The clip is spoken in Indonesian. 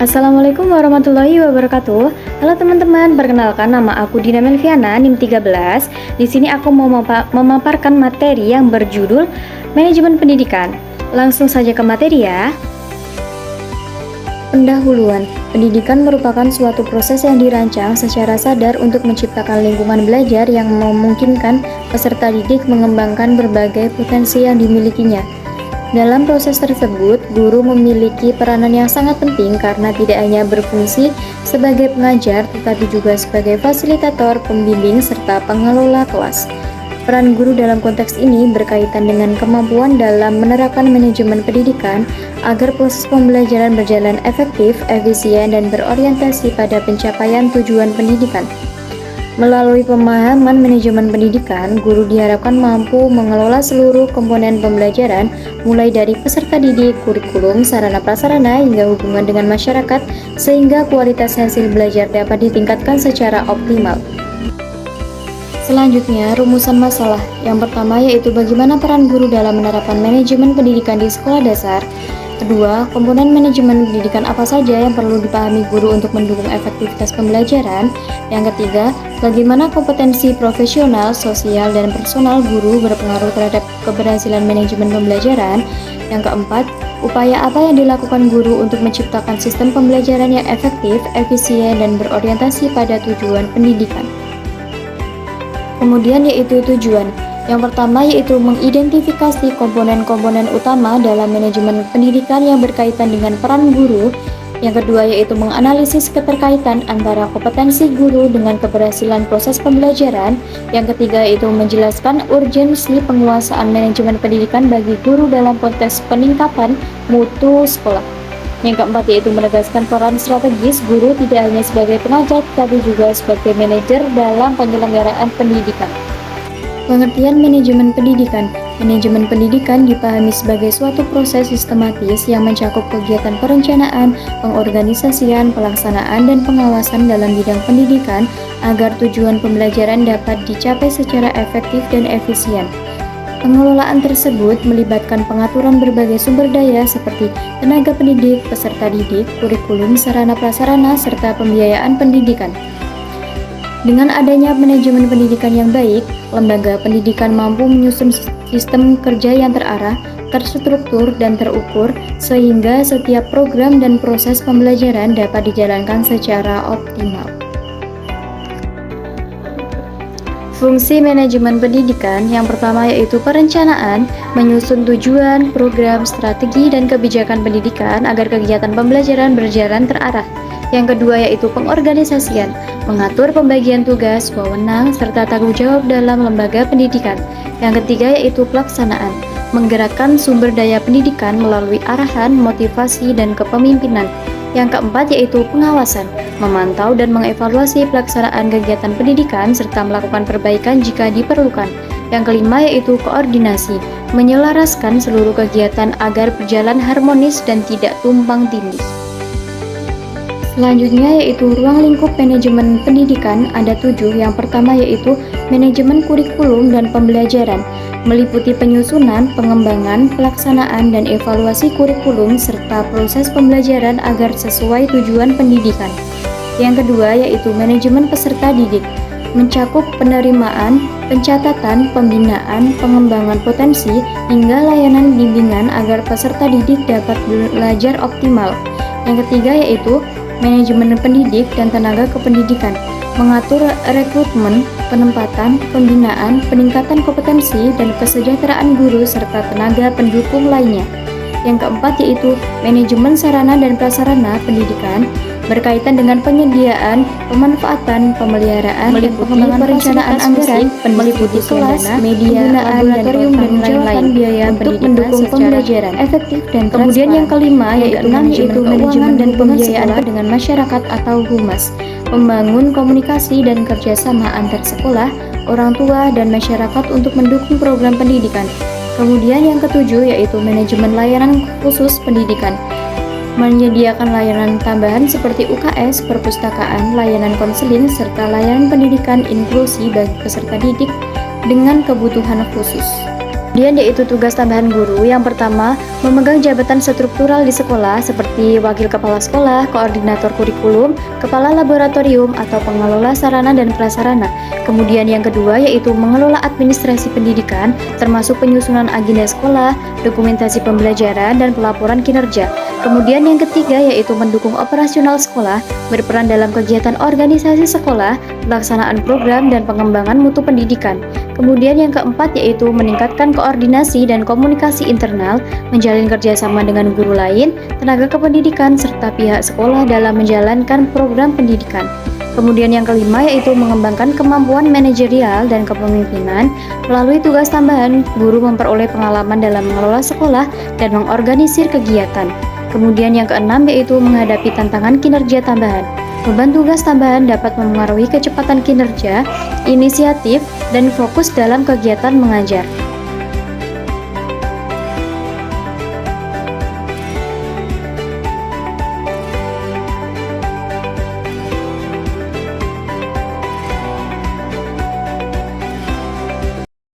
Assalamualaikum warahmatullahi wabarakatuh. Halo teman-teman, perkenalkan nama aku Dina Melviana, NIM 13. Di sini aku mau memaparkan materi yang berjudul Manajemen Pendidikan. Langsung saja ke materi ya. Pendahuluan, pendidikan merupakan suatu proses yang dirancang secara sadar untuk menciptakan lingkungan belajar yang memungkinkan peserta didik mengembangkan berbagai potensi yang dimilikinya. Dalam proses tersebut, guru memiliki peranan yang sangat penting karena tidak hanya berfungsi sebagai pengajar, tetapi juga sebagai fasilitator, pembimbing, serta pengelola kelas. Peran guru dalam konteks ini berkaitan dengan kemampuan dalam menerapkan manajemen pendidikan agar proses pembelajaran berjalan efektif, efisien, dan berorientasi pada pencapaian tujuan pendidikan. Melalui pemahaman manajemen pendidikan, guru diharapkan mampu mengelola seluruh komponen pembelajaran, mulai dari peserta didik, kurikulum, sarana prasarana, hingga hubungan dengan masyarakat, sehingga kualitas hasil belajar dapat ditingkatkan secara optimal. Selanjutnya, rumusan masalah. Yang pertama yaitu bagaimana peran guru dalam menerapkan manajemen pendidikan di sekolah dasar. Kedua, komponen manajemen pendidikan apa saja yang perlu dipahami guru untuk mendukung efektivitas pembelajaran. Yang ketiga, bagaimana kompetensi profesional, sosial, dan personal guru berpengaruh terhadap keberhasilan manajemen pembelajaran. Yang keempat, upaya apa yang dilakukan guru untuk menciptakan sistem pembelajaran yang efektif, efisien, dan berorientasi pada tujuan pendidikan. Kemudian yaitu tujuan. Yang pertama yaitu mengidentifikasi komponen-komponen utama dalam manajemen pendidikan yang berkaitan dengan peran guru. Yang kedua yaitu menganalisis keterkaitan antara kompetensi guru dengan keberhasilan proses pembelajaran. Yang ketiga yaitu menjelaskan urgensi penguasaan manajemen pendidikan bagi guru dalam konteks peningkatan mutu sekolah. Yang keempat yaitu menegaskan peran strategis guru tidak hanya sebagai pengajar tapi juga sebagai manajer dalam penyelenggaraan pendidikan. Pengertian manajemen pendidikan. Manajemen pendidikan dipahami sebagai suatu proses sistematis yang mencakup kegiatan perencanaan, pengorganisasian, pelaksanaan, dan pengawasan dalam bidang pendidikan agar tujuan pembelajaran dapat dicapai secara efektif dan efisien. Pengelolaan tersebut melibatkan pengaturan berbagai sumber daya seperti tenaga pendidik, peserta didik, kurikulum, sarana prasarana, serta pembiayaan pendidikan. Dengan adanya manajemen pendidikan yang baik, lembaga pendidikan mampu menyusun sistem kerja yang terarah, terstruktur, dan terukur, sehingga setiap program dan proses pembelajaran dapat dijalankan secara optimal. Fungsi manajemen pendidikan yang pertama yaitu perencanaan, menyusun tujuan, program, strategi, dan kebijakan pendidikan agar kegiatan pembelajaran berjalan terarah. Yang kedua yaitu pengorganisasian, mengatur pembagian tugas, wewenang, serta tanggung jawab dalam lembaga pendidikan. Yang ketiga yaitu pelaksanaan, menggerakkan sumber daya pendidikan melalui arahan, motivasi, dan kepemimpinan. Yang keempat yaitu pengawasan, memantau dan mengevaluasi pelaksanaan kegiatan pendidikan serta melakukan perbaikan jika diperlukan. Yang kelima yaitu koordinasi, menyelaraskan seluruh kegiatan agar berjalan harmonis dan tidak tumpang tindih. Selanjutnya yaitu ruang lingkup manajemen pendidikan ada 7. Yang pertama yaitu manajemen kurikulum dan pembelajaran, meliputi penyusunan, pengembangan, pelaksanaan, dan evaluasi kurikulum serta proses pembelajaran agar sesuai tujuan pendidikan. Yang kedua yaitu manajemen peserta didik, mencakup penerimaan, pencatatan, pembinaan, pengembangan potensi, hingga layanan bimbingan agar peserta didik dapat belajar optimal. Yang ketiga yaitu manajemen pendidik dan tenaga kependidikan, mengatur rekrutmen, penempatan, pembinaan, peningkatan kompetensi, dan kesejahteraan guru serta tenaga pendukung lainnya. Yang keempat yaitu manajemen sarana dan prasarana pendidikan, berkaitan dengan penyediaan, pemanfaatan, pemeliharaan, dan pengembangan perencanaan anggaran, meliputi kelas, media, laboratorium, dan lain-lain biaya untuk mendukung pembelajaran efektif dan transparan. Kemudian yang kelima yaitu manajemen dan pembiayaan dengan masyarakat atau humas, membangun komunikasi dan kerjasama antar sekolah, orang tua, dan masyarakat untuk mendukung program pendidikan. Kemudian yang ketujuh yaitu manajemen layanan khusus pendidikan, menyediakan layanan tambahan seperti UKS, perpustakaan, layanan konseling, serta layanan pendidikan inklusi bagi peserta didik dengan kebutuhan khusus. Kemudian yaitu tugas tambahan guru. Yang pertama, memegang jabatan struktural di sekolah seperti wakil kepala sekolah, koordinator kurikulum, kepala laboratorium, atau pengelola sarana dan prasarana. Kemudian yang kedua yaitu mengelola administrasi pendidikan, termasuk penyusunan agenda sekolah, dokumentasi pembelajaran, dan pelaporan kinerja. Kemudian yang ketiga yaitu mendukung operasional sekolah, berperan dalam kegiatan organisasi sekolah, pelaksanaan program, dan pengembangan mutu pendidikan. Kemudian yang keempat yaitu meningkatkan koordinasi dan komunikasi internal, menjalin kerjasama dengan guru lain, tenaga kependidikan, serta pihak sekolah dalam menjalankan program pendidikan. Kemudian yang kelima yaitu mengembangkan kemampuan manajerial dan kepemimpinan. Melalui tugas tambahan, guru memperoleh pengalaman dalam mengelola sekolah dan mengorganisir kegiatan. Kemudian yang keenam yaitu menghadapi tantangan kinerja tambahan. Beban tugas tambahan dapat mempengaruhi kecepatan kinerja, inisiatif, dan fokus dalam kegiatan mengajar.